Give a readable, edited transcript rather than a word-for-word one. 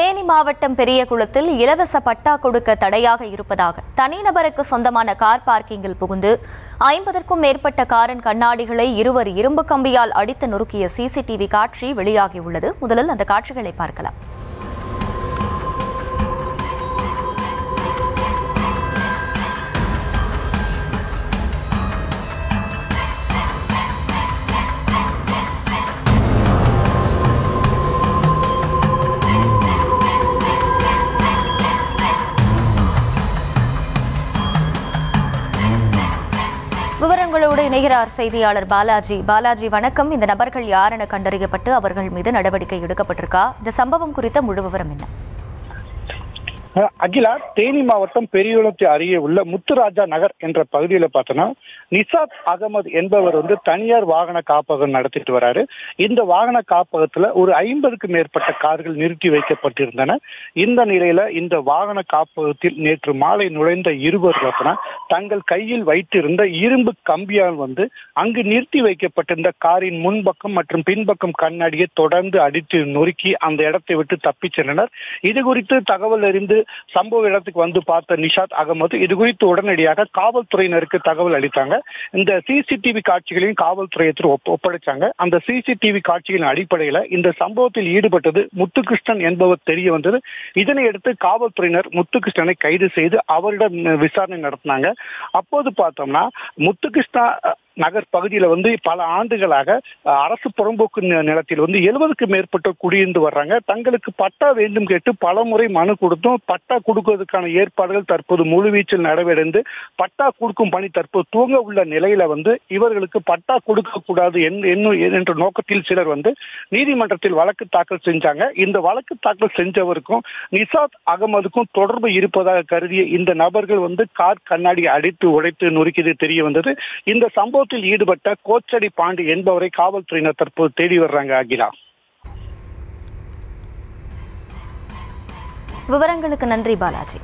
தேனி மாவட்டம் பெரியகுளத்தில் இலவச பட்டா கொடுக்க தடையாக இருப்பதாக தனிநபருக்கு சொந்தமான கார் பார்க்கிங்கில் புகுந்து 50க்கும் மேற்பட்ட காரின் கண்ணாடிகளை இருவர் இரும்பு கம்பியால் அடித்து நொறுக்கிய சிசிடிவி காட்சி வெளியாகியுள்ளது. முதலில் அந்த காட்சிகளை பார்க்கலாம். விவரங்களோடு இணைகிறார் செய்தியாளர் பாலாஜி. வணக்கம். இந்த நபர்கள் யார் என கண்டறியப்பட்டு அவர்கள் மீது நடவடிக்கை எடுக்கப்பட்டிருக்கா? இந்த சம்பவம் குறித்த முழு விவரம் என்ன? அகிலா, தேனி மாவட்டம் பெரியகுளத்தை அருகே உள்ள முத்துராஜா நகர் என்ற பகுதியில் பார்த்தோன்னா நிசாத் அகமது என்பவர் தனியார் வாகன காப்பகம் நடத்திட்டு வராரு. இந்த வாகன காப்பகத்துல ஒரு 50க்கும் மேற்பட்ட கார்கள் நிறுத்தி வைக்கப்பட்டிருந்தன. இந்த நிலையில இந்த வாகன காப்பகத்தில் நேற்று மாலை நுழைந்த இருவர் பார்த்தோன்னா தங்கள் கையில் வைத்திருந்த இரும்பு கம்பியால் அங்கு நிறுத்தி வைக்கப்பட்டிருந்த காரின் முன்பக்கம் மற்றும் பின்பக்கம் கண்ணாடியை தொடர்ந்து அடித்து நொறுக்கி அந்த இடத்தை விட்டு தப்பிச் சென்றனர். இது குறித்து தகவல் அறிந்து சம்பவ இடத்துக்கு பார்த்த நிஷாத் அகமது இது குறித்து உடனடியாக காவல்துறையினருக்கு தகவல் அளித்தாங்க. இந்த சிசிடிவி காட்சிகளையும் காவல்துறையத்தில் ஒப்படைச்சாங்க. அந்த சிசிடிவி காட்சிகளின் அடிப்படையில் இந்த சம்பவத்தில் ஈடுபட்டது முத்துகிருஷ்ணன் என்பவர் தெரிய வந்தது. இதனையடுத்து காவல்துறையினர் முத்துகிருஷ்ணனை கைது செய்து அவரிடம் விசாரணை நடத்தினாங்க. அப்போது பார்த்தோம்னா முத்துகிருஷ்ணா நகர் பகுதியில் பல ஆண்டுகளாக அரசு புறம்போக்கு நிலத்தில் 70க்கும் மேற்பட்ட குடியிருந்து வர்றாங்க. தங்களுக்கு பட்டா வேண்டும் கேட்டு பல முறை மனு கொடுத்தும் பட்டா கொடுப்பதற்கான ஏற்பாடுகள் தற்போது முழுவீச்சில் நடைபெறுந்து பட்டா கொடுக்கும் பணி தற்போது துவங்க உள்ள நிலையில இவர்களுக்கு பட்டா கொடுக்க கூடாது என்ற நோக்கத்தில் சிலர் நீதிமன்றத்தில் வழக்கு தாக்கல் செஞ்சாங்க. இந்த வழக்கு தாக்கல் செஞ்சவருக்கும் நிசாத் அகமதுக்கும் தொடர்பு இருப்பதாக கருதிய இந்த நபர்கள் கார் கண்ணாடி அடித்து உடைத்து நொறுக்கியது தெரிய வந்தது. இந்த சம்பவத்தில் ஈடுபட்ட கோச்சடி பாண்டி என்பவரை காவல்துறையினர் தற்போது தேடி வர்றாங்க. அகிலா, விவரங்களுக்கு நன்றி பாலாஜி.